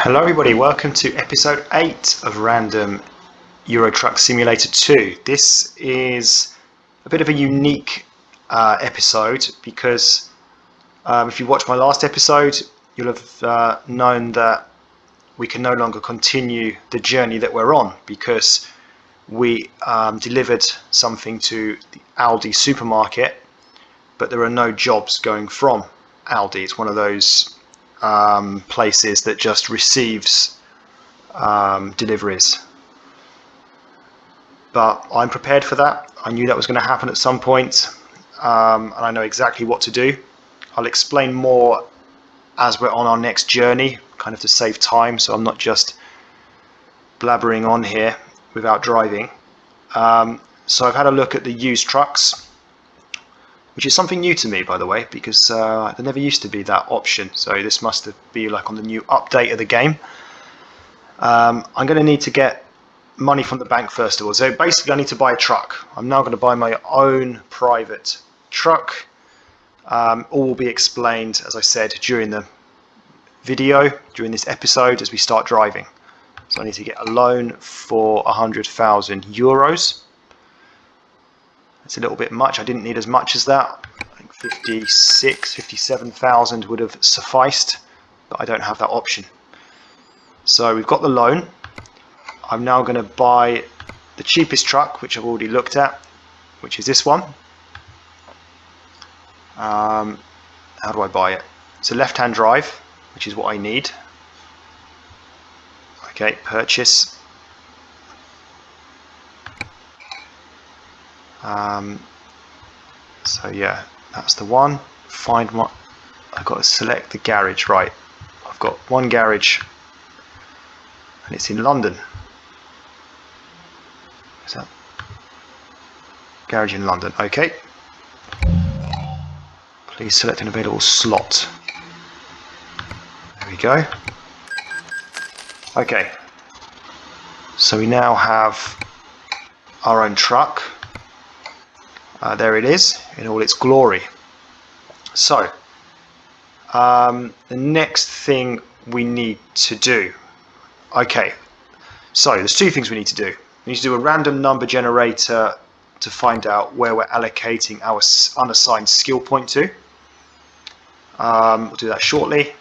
Hello everybody, welcome to episode 8 of Random Euro Truck Simulator 2. This is a bit of a unique episode because if you watched my last episode, you'll have known that we can no longer continue the journey that we're on because we delivered something to the Aldi supermarket, but there are no jobs going from Aldi. It's one of those places that just receives deliveries. But I'm prepared for that. I knew that was going to happen at some point, and I know exactly what to do. I'll explain more as we're on our next journey, kind of to save time, so I'm not just blabbering on here without driving. So I've had a look at the used trucks, which is something new to me, by the way, because there never used to be that option. So this must be like on the new update of the game. I'm going to need to get money from the bank first of all. So basically I need to buy a truck. I'm now going to buy my own private truck. All will be explained, as I said, during the video, during this episode, as we start driving. So I need to get a loan for 100,000 euros. It's a little bit much. I didn't need as much as that. I think 57,000 would have sufficed, but I don't have that option. So we've got the loan. I'm now going to buy the cheapest truck, which I've already looked at, which is this one. How do I buy it? It's a left-hand drive, which is what I need. Okay, purchase. So yeah, that's the one. Find what I've got to select the garage. Right, I've got one garage and it's in London. Is that garage in London? Okay, please select an available slot. There we go. Okay, so we now have our own truck. There it is in all its glory. So the next thing we need to do, okay, so there's two things we need to do. We need to do a random number generator to find out where we're allocating our unassigned skill point to. We'll do that shortly.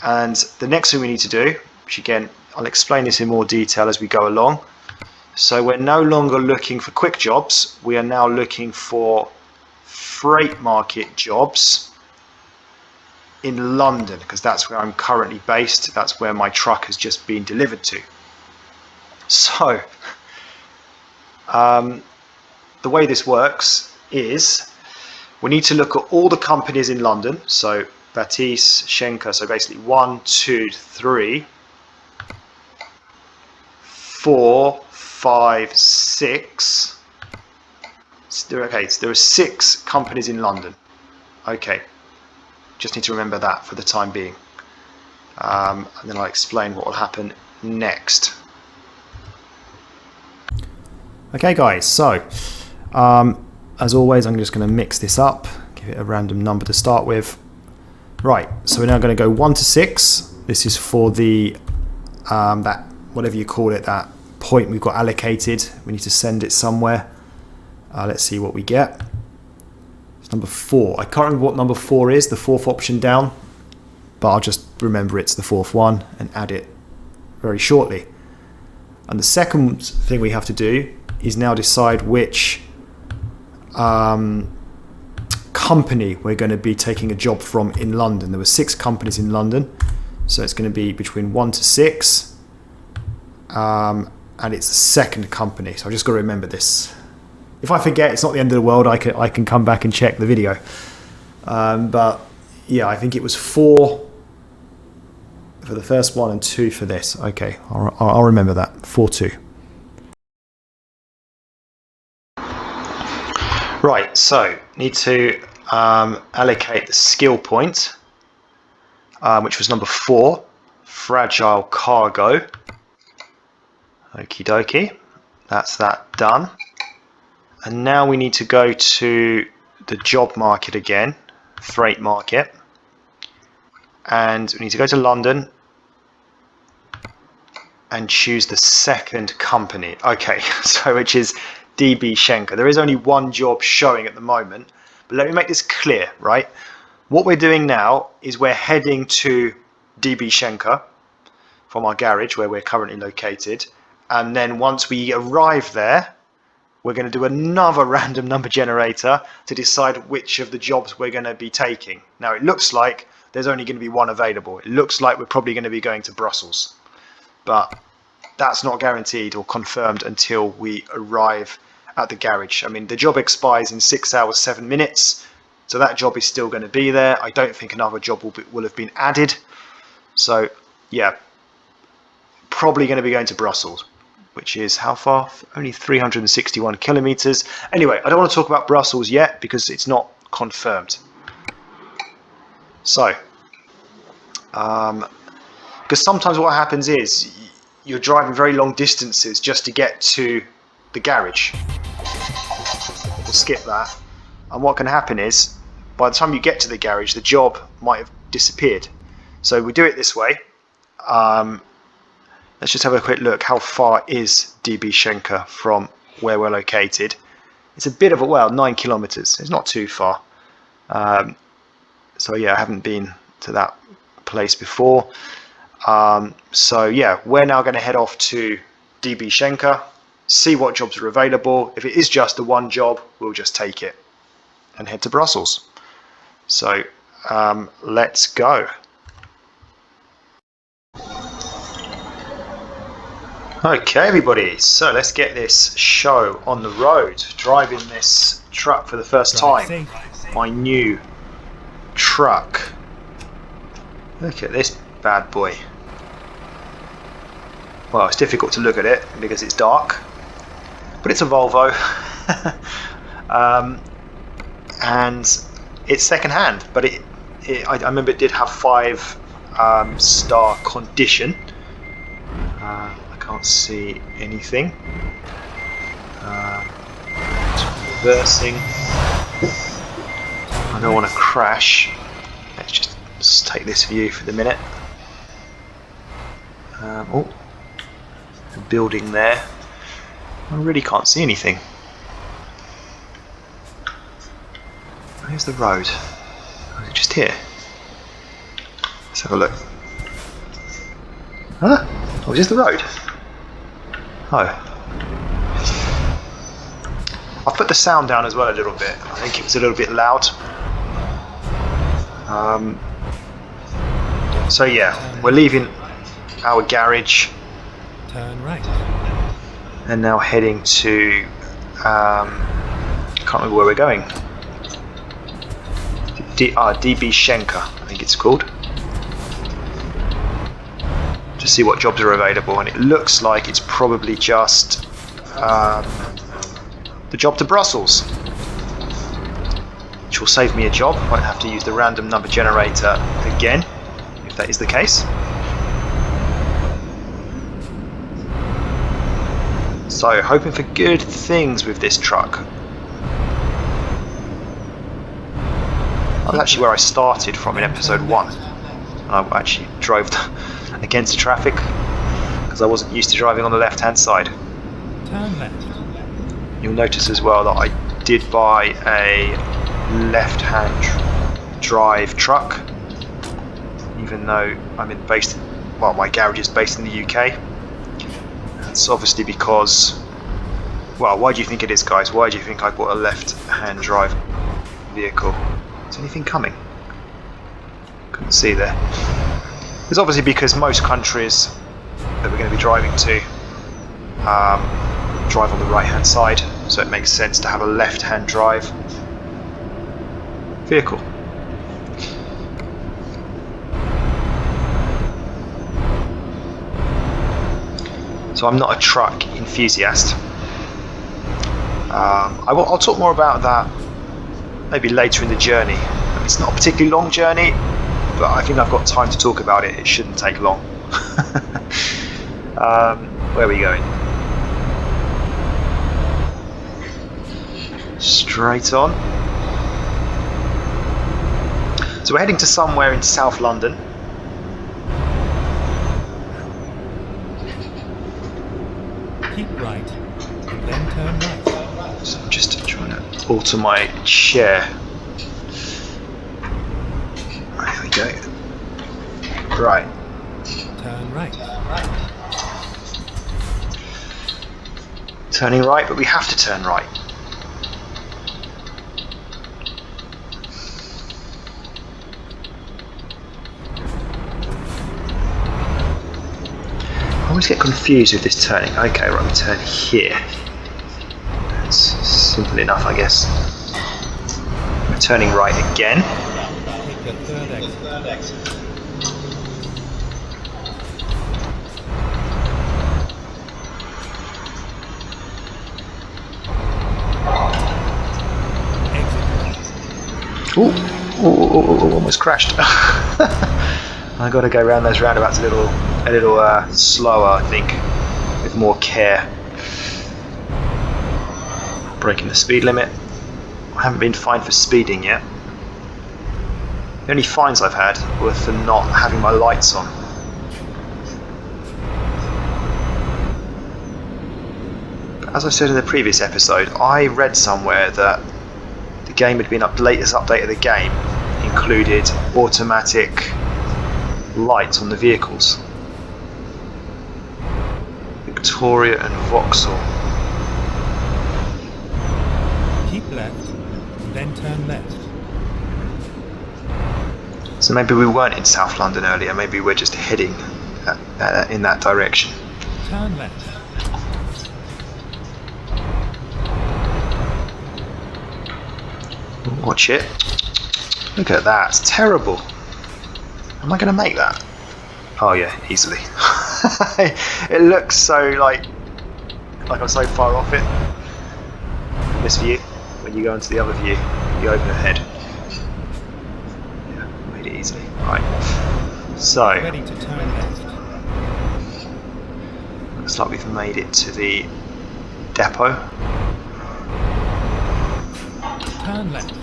And the next thing we need to do, which again I'll explain this in more detail as we go along. So we're no longer looking for quick jobs, we are now looking for freight market jobs in London, because that's where I'm currently based, that's where my truck has just been delivered to. So the way this works is we need to look at all the companies in London, so Batiste, Schenker, so basically 1, 2, 3, 4, 5, 6. Okay, so there are 6 companies in London. Okay, just need to remember that for the time being. And then I'll explain what will happen next. Okay guys, so as always I'm just going to mix this up, give it a random number to start with. Right, so we're now going to go 1 to 6. This is for the that whatever you call it, that point we've got allocated. We need to send it somewhere. Let's see what we get. It's number 4. I can't remember what number 4 is, the 4th option down, but I'll just remember it's the 4th one and add it very shortly. And the second thing we have to do is now decide which company we're going to be taking a job from in London. There were 6 companies in London, so it's going to be between 1 to 6. And it's the second company, so I've just got to remember this. If I forget, it's not the end of the world. I can come back and check the video. But yeah, I think it was 4 for the first one and 2 for this. Okay, I'll remember that. 4-2. Right, so need to allocate the skill point, which was number 4, fragile cargo. Okie dokie, that's that done. And now we need to go to the job market again, freight market. And we need to go to London and choose the second company. Okay, so which is DB Schenker. There is only one job showing at the moment, but let me make this clear, right? What we're doing now is we're heading to DB Schenker from our garage where we're currently located, and then once we arrive there, we're going to do another random number generator to decide which of the jobs we're going to be taking. Now it looks like there's only going to be one available. It looks like we're probably going to be going to Brussels, but that's not guaranteed or confirmed until we arrive at the garage. I mean, the job expires in 6 hours 7 minutes, so that job is still going to be there. I don't think another job will have been added. So yeah, probably going to be going to Brussels, which is how far? Only 361 kilometers. Anyway, I don't want to talk about Brussels yet because it's not confirmed. So, because sometimes what happens is you're driving very long distances just to get to the garage. We'll skip that. And what can happen is, by the time you get to the garage, the job might have disappeared. So we do it this way. Let's just have a quick look. How far is DB Schenker from where we're located? It's a bit of a, well, 9 kilometers. It's not too far. So yeah, I haven't been to that place before. So yeah, we're now going to head off to DB Schenker, see what jobs are available. If it is just the one job, we'll just take it and head to Brussels. So let's go. Okay everybody, so let's get this show on the road. Driving this truck for the first time. My new truck. Look at this bad boy. Well, it's difficult to look at it because it's dark, but it's a Volvo. And it's second hand, but I remember it did have 5-star condition. Can't see anything. Reversing. I don't want to crash. Let's just take this view for the minute. Oh, a building there. I really can't see anything. Where's the road? Or is it just here? Let's have a look. Huh? Oh, is this the road? Oh. I'll put the sound down as well a little bit. I think it was a little bit loud. So yeah, we're leaving our garage. Turn right. And now heading to, can't remember where we're going. DB Schenker, I think it's called. To see what jobs are available, and it looks like it's probably just the job to Brussels, which will save me a job. I won't have to use the random number generator again, if that is the case. So, hoping for good things with this truck. That's actually where I started from in episode 1. And I actually drove against the traffic because I wasn't used to driving on the left hand side. Turn left. You'll notice as well that I did buy a left hand drive truck, even though my garage is based in the UK. It's obviously because, well, why do you think it is, guys? Why do you think I bought a left hand drive vehicle? Is anything coming? Couldn't see there. It's obviously because most countries that we're going to be driving to drive on the right hand side, so it makes sense to have a left hand drive vehicle. So I'm not a truck enthusiast. I'll talk more about that maybe later in the journey. It's not a particularly long journey, but I think I've got time to talk about it. It shouldn't take long. Where are we going? Straight on. So we're heading to somewhere in South London. Keep right, and then turn right. So I'm just trying to alter my chair. There we go. Right. Turn right. Turning right, but we have to turn right. I always get confused with this turning. Okay, right, we turn here. That's simple enough, I guess. We're turning right again. Take the third exit. Ooh, almost crashed. I got to go around those roundabouts a little slower, I think, with more care. Breaking the speed limit. I haven't been fined for speeding yet. The only fines I've had were for not having my lights on. But as I said in the previous episode, I read somewhere that the game had been latest update of the game included automatic lights on the vehicles. Victoria and Vauxhall. Keep left, and then turn left. So maybe we weren't in South London earlier, maybe we're just heading in that direction. Turn left. Watch it. Look at that, it's terrible. Am I going to make that? Oh yeah, easily. It looks so like I'm so far off it. This view, when you go into the other view, you open ahead. Yeah, made it easily. Right. So, Ready to turn left. looks like we've made it to the depot. Turn left.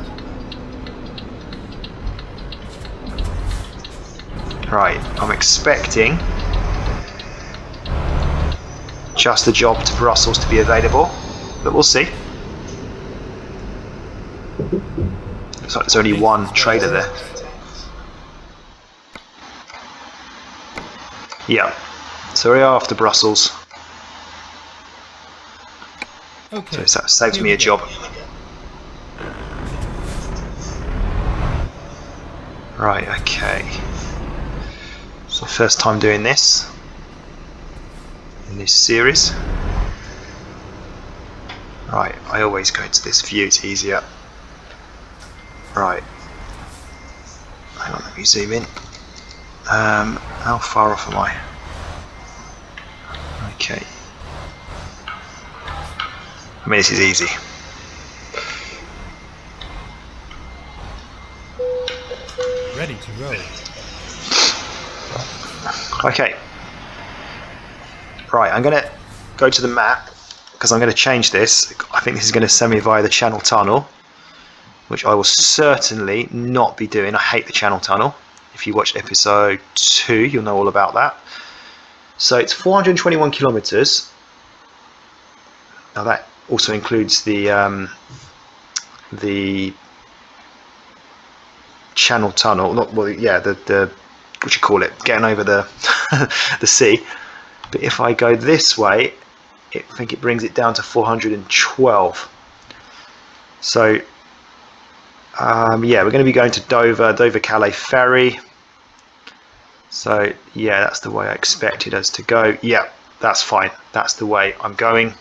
Right, I'm expecting just the job to Brussels to be available, but we'll see. Looks like there's only one trailer there. Yeah, so we are after Brussels. Okay. So that saves me a job. Right, okay. So first time doing this in this series. Right, I always go to this view, it's easier. Right. Hang on, let me zoom in. How far off am I? Okay. I mean, this is easy. Ready to roll. Okay. Right, I'm going to go to the map because I'm going to change this. I think this is going to send me via the Channel Tunnel, which I will certainly not be doing. I hate the Channel Tunnel. If you watched episode 2, you'll know all about that. So it's 421 kilometers. Now that also includes the Channel Tunnel, not well, yeah, the what you call it, getting over the the sea. But if I go this way, I think it brings it down to 412. So yeah, we're going to be going to Dover-Calais ferry. So yeah, that's the way I expected us to go. Yeah, that's fine. That's the way I'm going.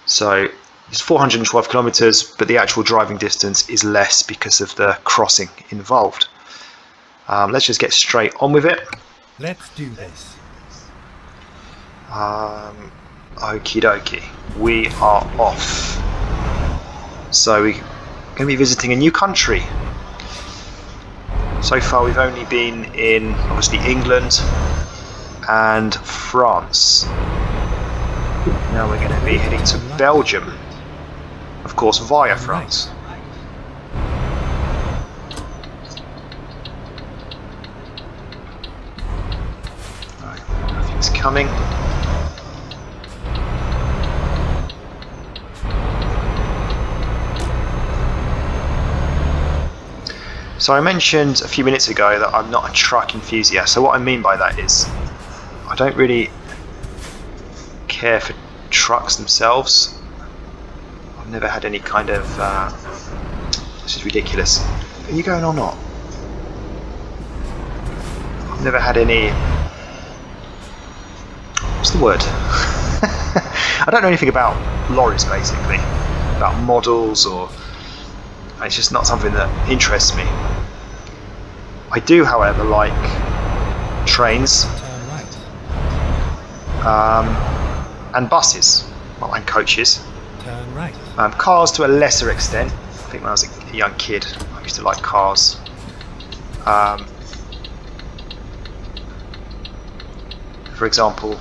So it's 412 kilometers, but the actual driving distance is less because of the crossing involved. Let's just get straight on with it. Let's do this. Okie dokie. We are off. So we're going to be visiting a new country. So far we've only been in, obviously, England and France. Now we're going to be heading to Belgium, of course, via France. Right, nothing's coming. So I mentioned a few minutes ago that I'm not a truck enthusiast. So what I mean by that is I don't really care for trucks themselves. I've never had any kind of this is ridiculous. Are you going or not? I've never had any, what's the word? I don't know anything about lorries, basically, about models, or it's just not something that interests me. I do, however, like trains, Turn right. and buses, well, and coaches. Turn right. Cars to a lesser extent. I think when I was a young kid, I used to like cars. For example,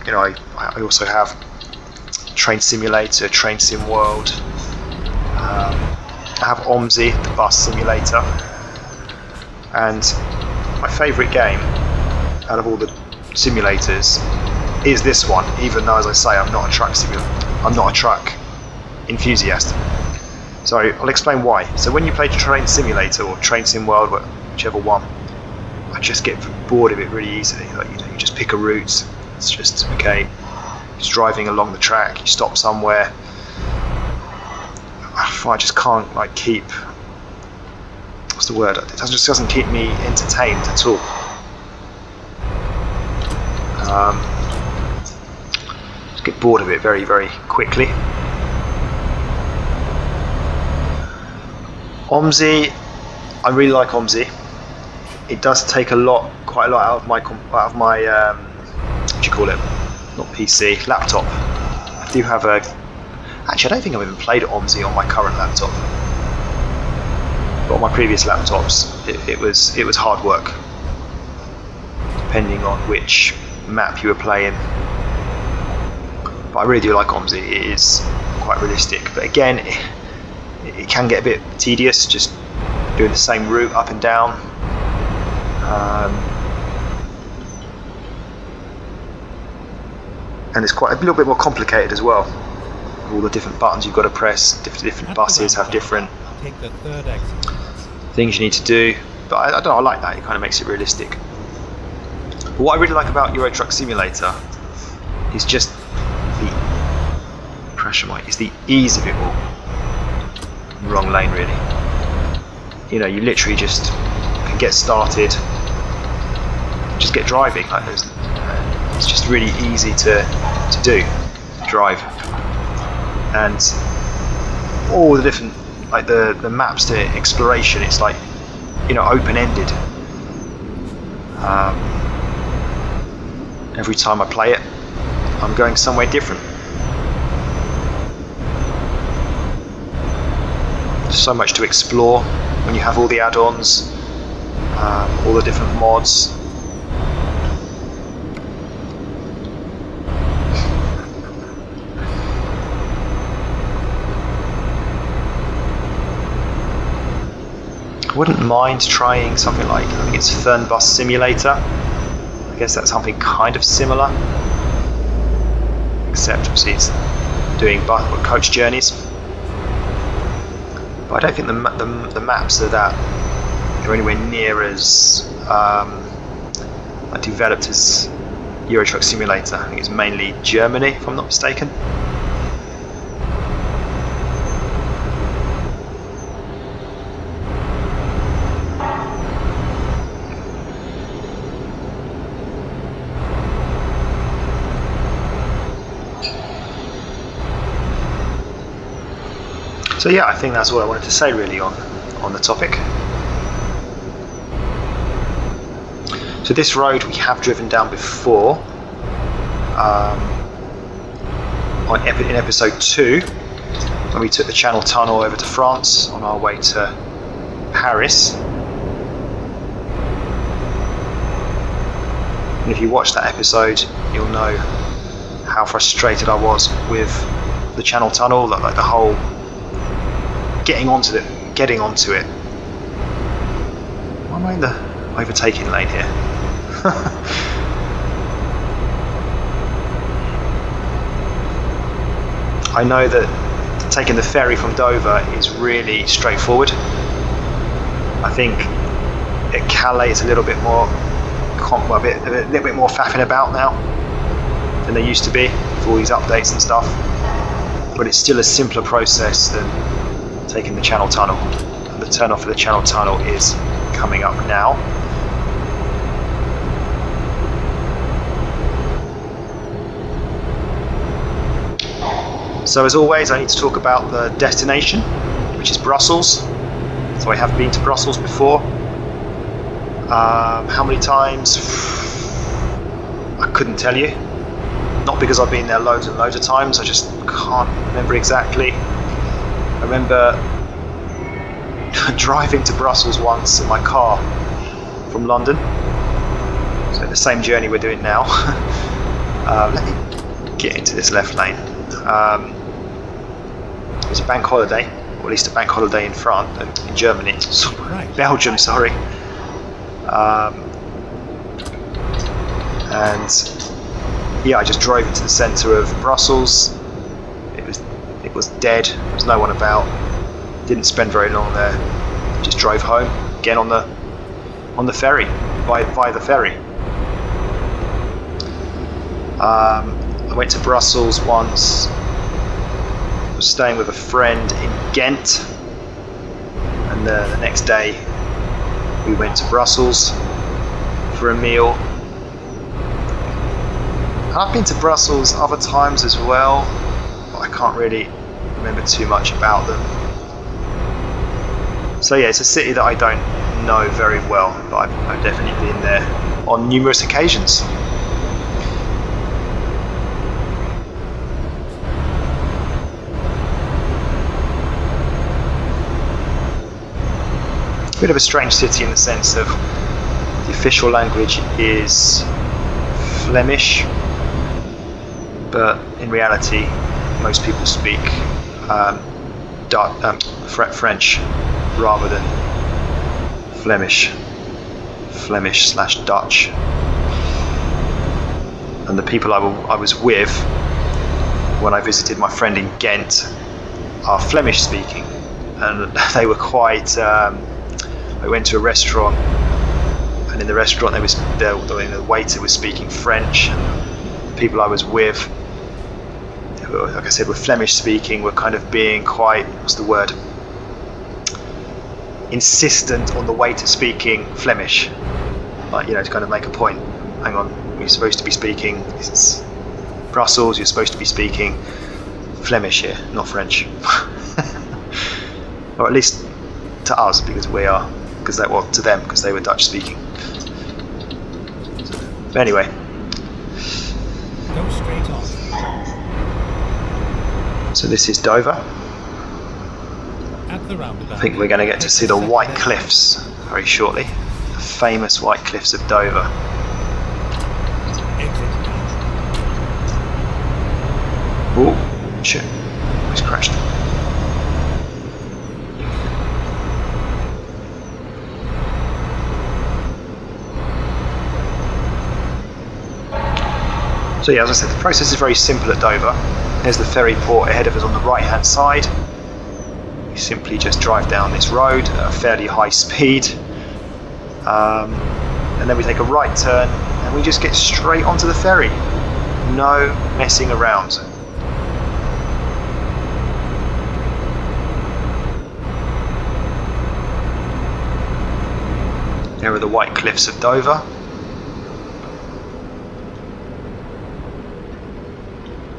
you know, I also have Train Simulator, Train Sim World. I have OMSI, the bus simulator. And my favourite game out of all the simulators is this one, even though, as I say, I'm not a truck enthusiast. So I'll explain why. So when you play Train Simulator or Train Sim World, whichever one, I just get bored of it really easily. Like, you know, you just pick a route. It's just okay. Just driving along the track. You stop somewhere. I just can't like keep. What's the word? It just doesn't keep me entertained at all. Just get bored of it very, very quickly. OMSI, I really like OMSI. It does take quite a lot out of my what do you call it? Not PC, laptop. I do have actually I don't think I've even played OMSI on my current laptop. But on my previous laptops, it was hard work, depending on which map you were playing. But I really do like OMSI. It is quite realistic, but again, it can get a bit tedious just doing the same route up and down. And it's quite a little bit more complicated as well. All the different buttons you've got to press, different buses have different Take the third exit. things you need to do. But I don't know, I like that, it kind of makes it realistic. But what I really like about Euro Truck Simulator is just the pressure mic, is the ease of it all. Wrong lane really. You know, you literally just can get started, just get driving. Like it's just really easy to drive, and all the different like the maps to exploration. It's like, you know, open-ended. Every time I play it, I'm going somewhere different. So much to explore when you have all the add-ons, all the different mods. I wouldn't mind trying something like, I think it's Fernbus Simulator. I guess that's something kind of similar, except obviously it's doing coach journeys. But I don't think the maps are anywhere near as developed as Euro Truck Simulator. I think it's mainly Germany, if I'm not mistaken. So yeah, I think that's all I wanted to say really on the topic. So this road we have driven down before, in episode 2, when we took the Channel Tunnel over to France on our way to Paris. And if you watch that episode, you'll know how frustrated I was with the Channel Tunnel, like the whole getting onto it. Why am I in the overtaking lane here? I know that taking the ferry from Dover is really straightforward. I think At Calais, it's a little bit more, a little bit more faffing about now than they used to be with all these updates and stuff. But it's still a simpler process than taking the Channel Tunnel. And the turn off of the Channel Tunnel is coming up now. So as always, I need to talk about the destination, which is Brussels. So I have been to Brussels before. How many times? I couldn't tell you. Not because I've been there loads and loads of times, I just can't remember exactly. I remember driving to Brussels once in my car from London. So the same journey we're doing now. Let me get into this left lane. It was a bank holiday, or at least a bank holiday in France, in Germany, Belgium, sorry. And yeah, I just drove into the centre of Brussels. It was dead. There was no one about. Didn't spend very long there. Just drove home again on the ferry, via the ferry. I went to Brussels once. I was staying with a friend in Ghent, and the next day we went to Brussels for a meal. I've been to Brussels other times as well, but I can't really remember too much about them. So yeah, it's a city that I don't know very well, but I've definitely been there on numerous occasions. A bit of a strange city in the sense of the official language is Flemish, but in reality most people speak French rather than Flemish/Dutch. And the people I was with when I visited my friend in Ghent are Flemish speaking, and they were quite I went to a restaurant, and in the restaurant the waiter was speaking French, and the people I was with, like I said, were Flemish speaking, were kind of being quite, what's the word, insistent on the waiter speaking Flemish, like, to kind of make a point. Hang on, you're supposed to be speaking, it's Brussels, you're supposed to be speaking Flemish here, not French. Or at least to us, because we are, to them, because they were Dutch speaking. But anyway. Go straight on. So this is Dover. At the roundabout. I think we're going to get to see the White Cliffs very shortly. The famous White Cliffs of Dover. Exit. Oh, shit. It's crashed. So yeah, as I said, the process is very simple at Dover. There's the ferry port ahead of us on the right hand side. We simply just drive down this road at a fairly high speed, and then we take a right turn and we just get straight onto the ferry. No messing around. There are the White Cliffs of Dover.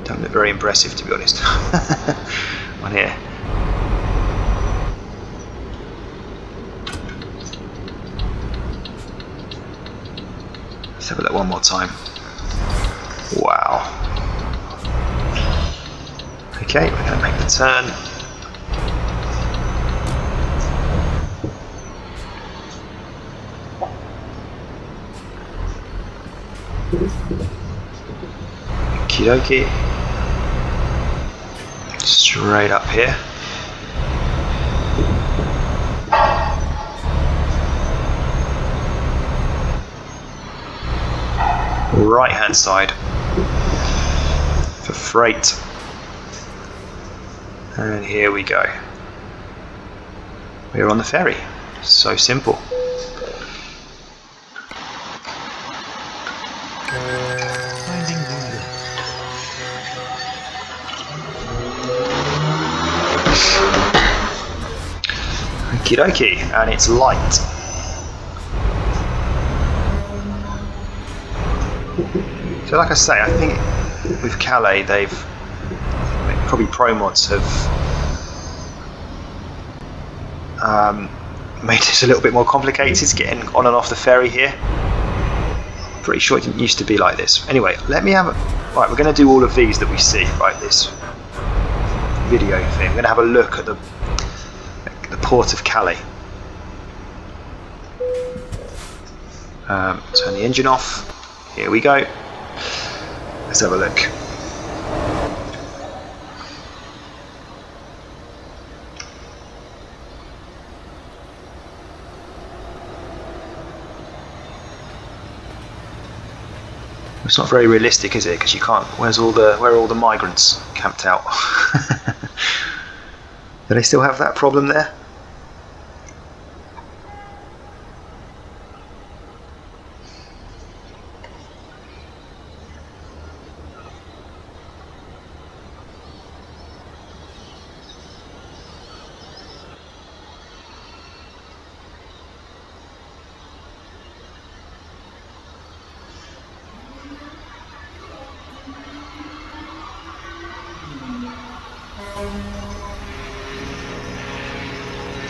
Don't look very impressive, to be honest, on here. Let's have a look one more time. Wow. Okay, we're going to make the turn. Okie dokie. Straight up here. Right hand side for freight. And here we go. We're on the ferry. So simple. Finding new links. Okie dokie, and it's light. So like I say, I think with Calais probably pro mods have made this a little bit more complicated getting on and off the ferry here. Pretty sure it didn't used to be like this. Anyway, let me have a... Right, we're going to do all of these that we see, right, this video thing. We're going to have a look at the port of Calais. Turn the engine off. Here we go. Let's have a look. It's not very realistic, is it? Because you can't. Where are all the migrants camped out? Do they still have that problem there?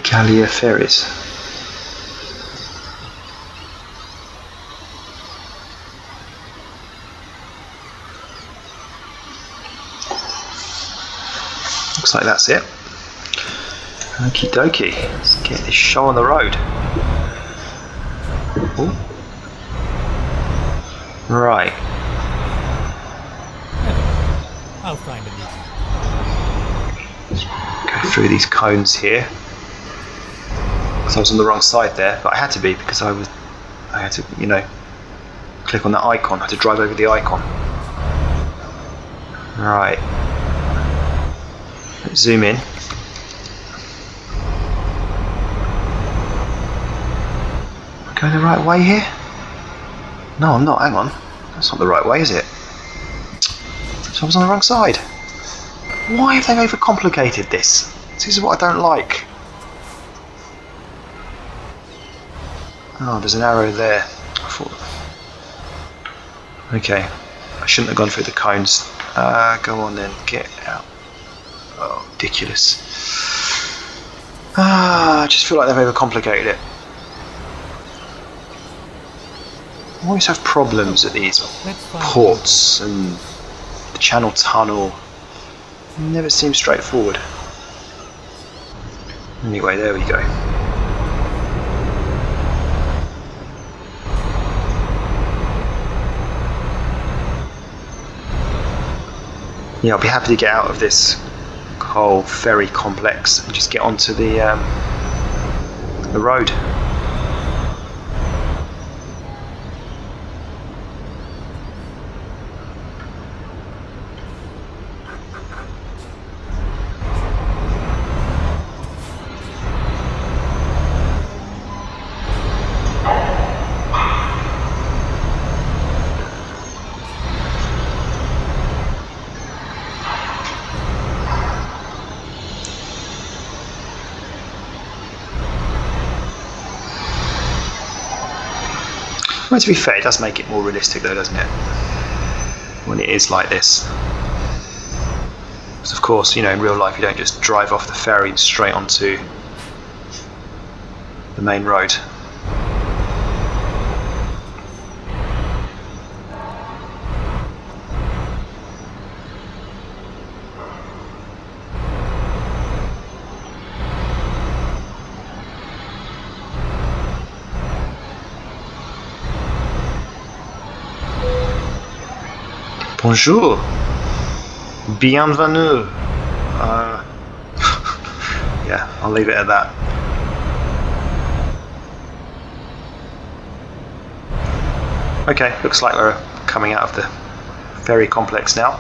Calais ferries. Looks like that's it. Okie dokie. Let's get this show on the road. Ooh. Right. I'll find a meeting. Go through these cones here. So I was on the wrong side there, but I had to be because I had to, you know, click on that icon. I had to drive over the icon. Right. Let's zoom in. Am I going the right way here? No, I'm not. Hang on. That's not the right way, is it? So I was on the wrong side. Why have they overcomplicated this? This is what I don't like. Oh, there's an arrow there. I thought... Okay, I shouldn't have gone through the cones. Go on then, get out. Oh, ridiculous. I just feel like they've overcomplicated it. I always have problems at these ports and the Channel Tunnel. It never seems straightforward. Anyway, there we go. Yeah, I'll be happy to get out of this whole ferry complex and just get onto the road. Well, to be fair, it does make it more realistic though, doesn't it? When it is like this. Because of course, you know, in real life you don't just drive off the ferry and straight onto the main road. Bonjour, bienvenue. Yeah, I'll leave it at that. Okay, looks like we're coming out of the ferry complex now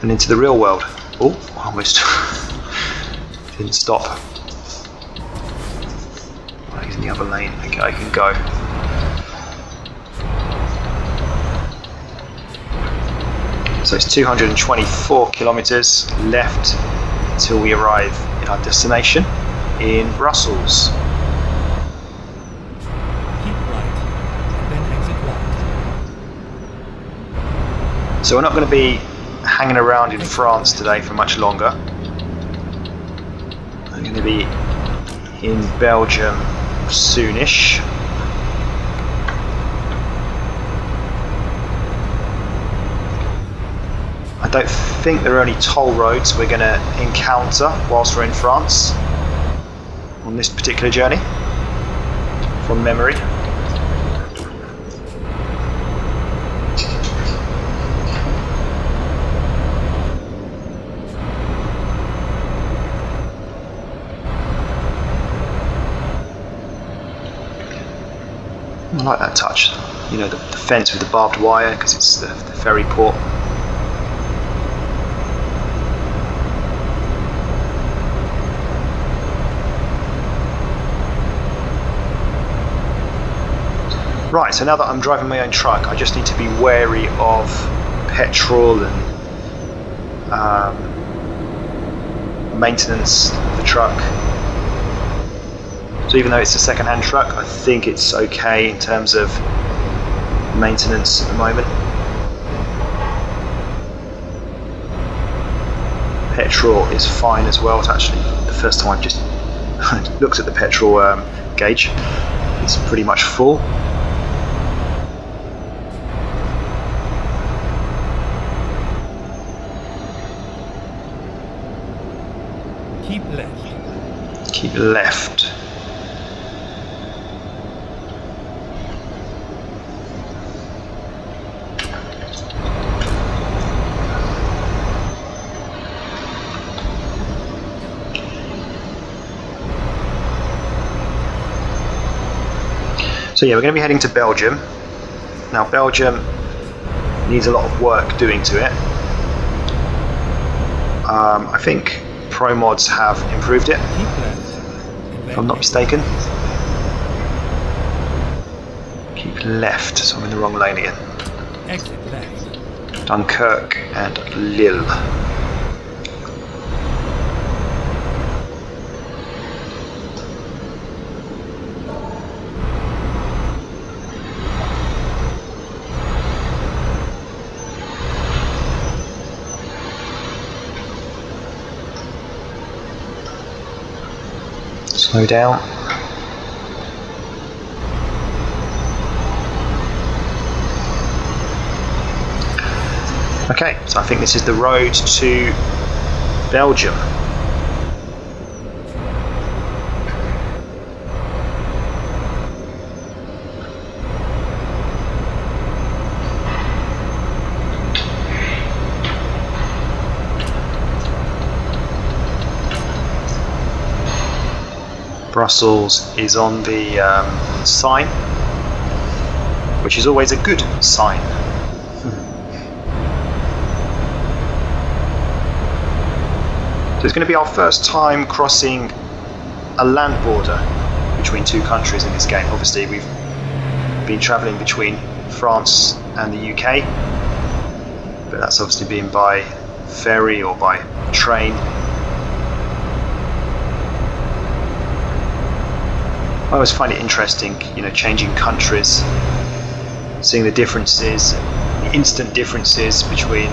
and into the real world. Oh, almost didn't stop. Right, he's in the other lane. Okay, I can go. So it's 224 kilometers left until we arrive in our destination in Brussels. Keep right, then exit right. So we're not going to be hanging around in France today for much longer. I'm going to be in Belgium soonish. I don't think there are any toll roads we're going to encounter whilst we're in France on this particular journey, from memory. I like that touch, you know, the fence with the barbed wire, because it's the ferry port. Right, so now that I'm driving my own truck, I just need to be wary of petrol and maintenance of the truck. So even though it's a second-hand truck, I think it's okay in terms of maintenance at the moment. Petrol is fine as well. It's actually the first time I've just looked at the petrol gauge. It's pretty much full. Keep left. Keep left. So yeah, we're going to be heading to Belgium. Now Belgium needs a lot of work doing to it. I think Pro Mods have improved it, Keep left. if I'm not mistaken. Keep left, so I'm in the wrong lane again. Exit left. Dunkirk and Lille. Slow down. Okay, so I think this is the road to Belgium. Brussels is on the sign, which is always a good sign. So it's going to be our first time crossing a land border between two countries in this game. Obviously we've been travelling between France and the UK, but that's obviously been by ferry or by train. I always find it interesting, you know, changing countries, seeing the differences, the instant differences between,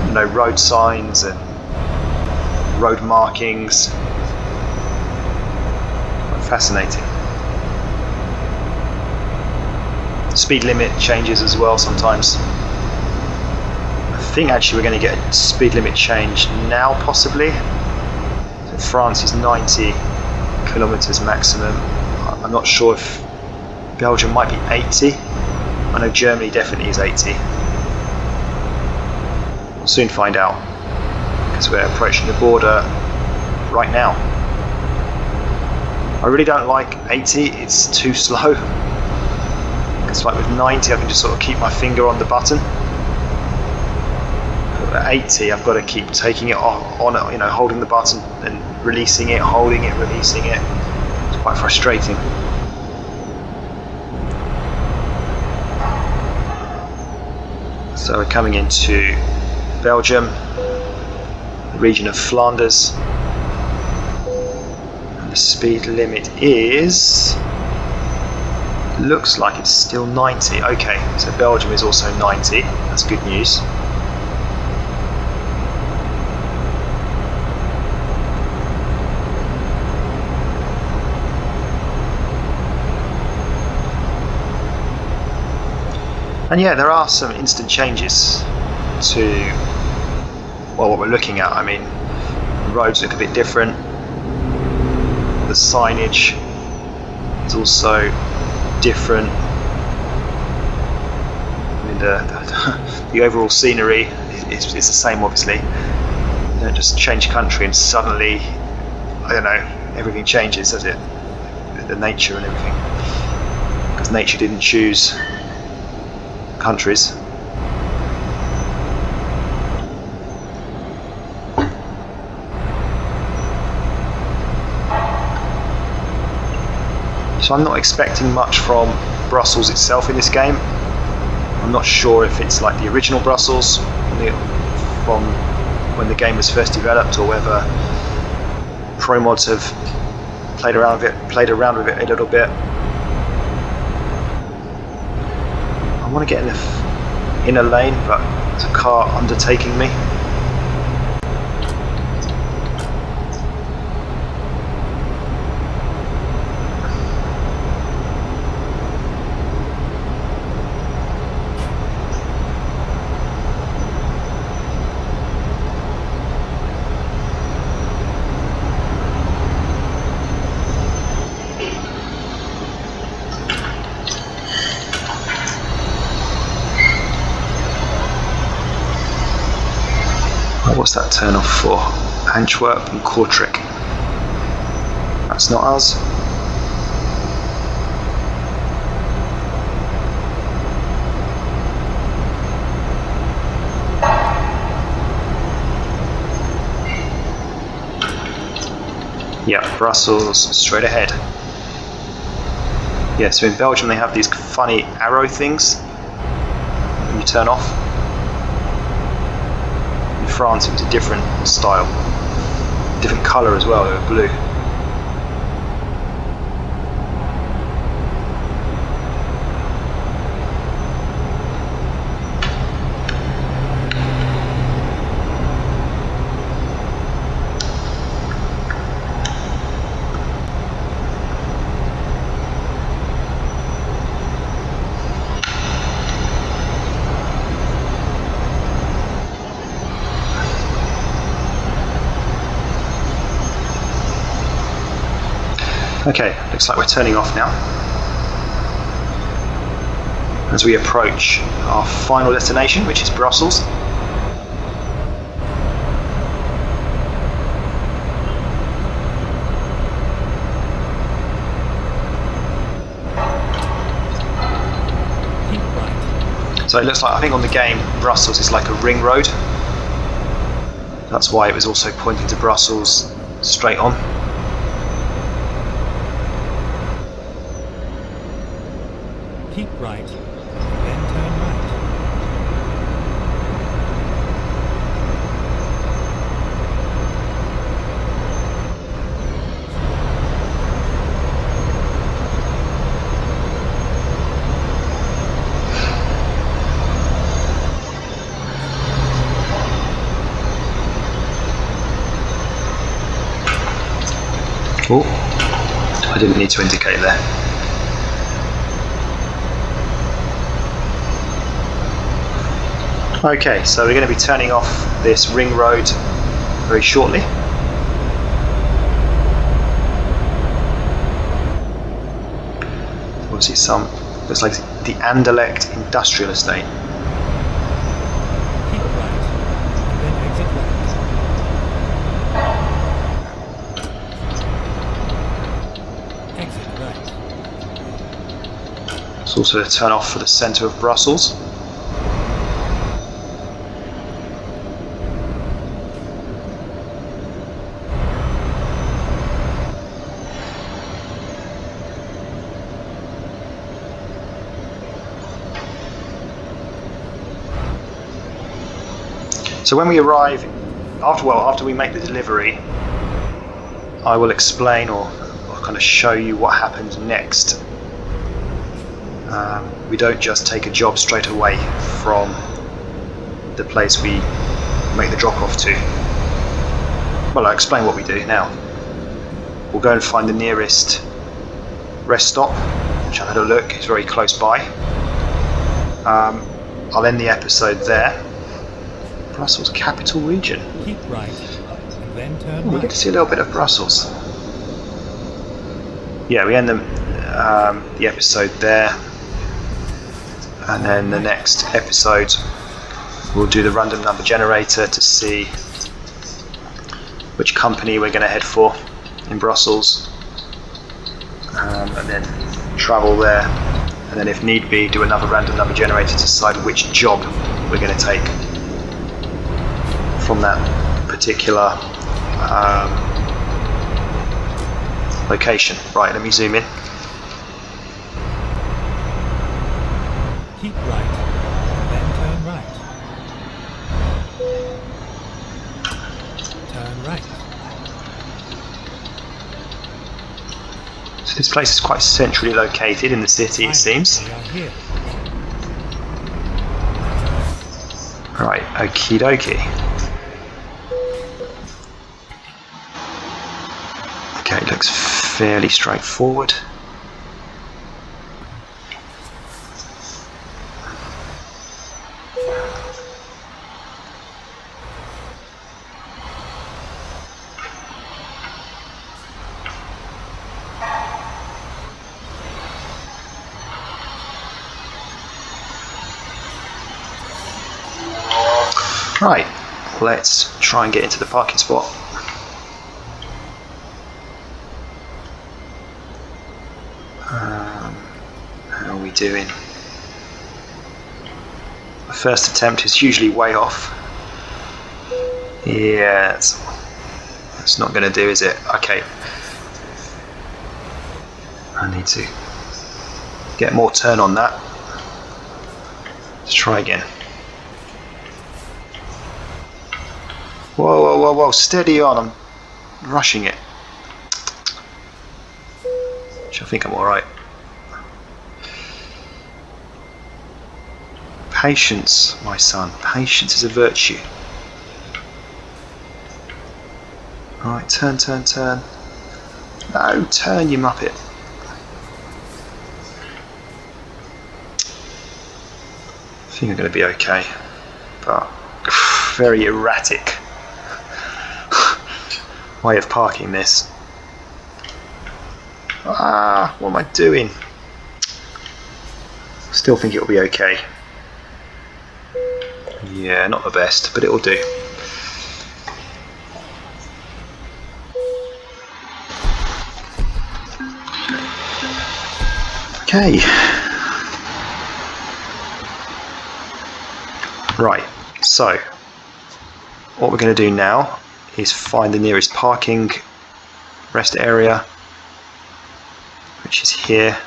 you know, road signs and road markings. Quite fascinating. Speed limit changes as well sometimes. I think actually we're going to get a speed limit change now, possibly. So France is 90 kilometers maximum. I'm not sure if Belgium might be 80. I know Germany definitely is 80. We'll soon find out, because we're approaching the border right now. I really don't like 80, it's too slow. It's like with 90 I can just sort of keep my finger on the button. But at 80 I've got to keep taking it on, you know, holding the button and releasing it, holding it, releasing it. It's quite frustrating. So we're coming into Belgium, the region of Flanders, and the speed limit is, looks like it's still 90. Okay, so Belgium is also 90, that's good news. And yeah, there are some instant changes to, well, what we're looking at. I mean, the roads look a bit different. The signage is also different. I mean, the overall scenery is the same, obviously. You don't just change country and suddenly, I don't know, everything changes, does it? The nature and everything. Because nature didn't choose countries. So I'm not expecting much from Brussels itself in this game. I'm not sure if it's like the original Brussels from when the game was first developed, or whether pro mods have played around with it a little bit. I want to get in the inner lane, but there's a car undertaking me. What's that turn off for? Antwerp and Kortrijk. That's not us. Yeah, Brussels straight ahead. Yeah, so in Belgium they have these funny arrow things when you turn off. In France it was a different style, different colour as well, they were blue. Okay, looks like we're turning off now as we approach our final destination, which is Brussels. So it looks like, I think on the game, Brussels is like a ring road. That's why it was also pointing to Brussels straight on. Keep right, then turn right. Oh, I didn't need to indicate there. Okay, so we're going to be turning off this ring road very shortly. Obviously looks like the Anderlecht Industrial Estate. Keep right, and then exit right. Exit right. It's also a turn off for the centre of Brussels. So when we arrive, after we make the delivery, I will explain or kind of show you what happens next. We don't just take a job straight away from the place we make the drop off to. Well, I'll explain what we do now. We'll go and find the nearest rest stop, which I've had a look, it's very close by. I'll end the episode there. Brussels capital region. Keep right, and then turn We right. get to see a little bit of Brussels. Yeah, we end the episode there, and then the next episode we'll do the random number generator to see which company we're going to head for in Brussels, and then travel there, and then if need be do another random number generator to decide which job we're going to take from that particular location. Right, let me zoom in. Keep right, and then turn right. Turn right. So this place is quite centrally located in the city, it seems. We are here. Right, okie dokie. Okay, it looks fairly straightforward. Right, let's try and get into the parking spot. How are we doing? The first attempt is usually way off. Yeah, that's not going to do, is it? Okay. I need to get more turn on that. Let's try again. Whoa, whoa, whoa, whoa, steady on, I'm rushing it. Which I think I'm alright. Patience, my son, patience is a virtue. Alright, turn, turn, turn. No, turn, you muppet. I think I'm going to be okay, but very erratic way of parking this. Ah, what am I doing? Still think it'll be okay. Yeah, not the best, but it'll do. Okay. Right, so what we're going to do now is find the nearest parking rest area, which is here.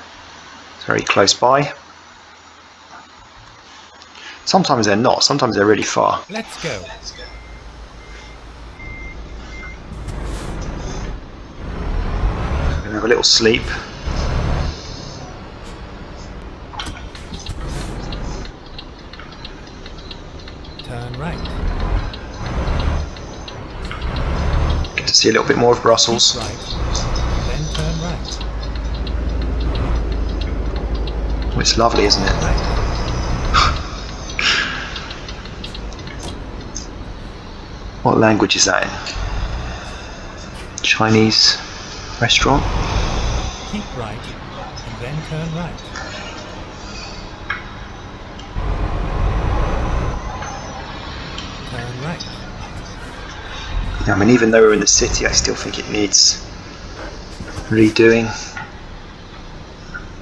It's very close by. Sometimes they're not, sometimes they're really far. Let's go. We're going to have a little sleep. Turn right. Get to see a little bit more of Brussels. Keep right, then turn right. Oh, it's lovely, isn't it? Right. What language is that in? Chinese restaurant? Keep right, and then turn right. Turn right. I mean, even though we're in the city, I still think it needs redoing.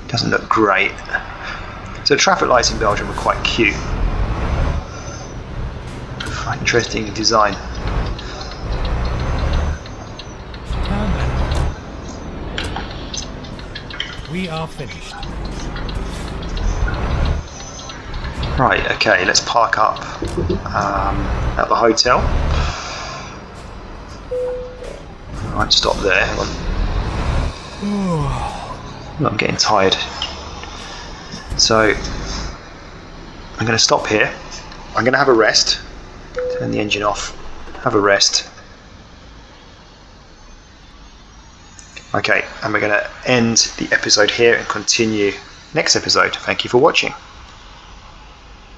It doesn't look great. So the traffic lights in Belgium are quite cute. Quite interesting design. Turn left. We are finished. Right, okay, let's park up at the hotel. Right, stop there. I'm getting tired. So I'm going to stop here. I'm going to have a rest. Turn the engine off. Have a rest. Okay, and we're going to end the episode here and continue next episode. Thank you for watching.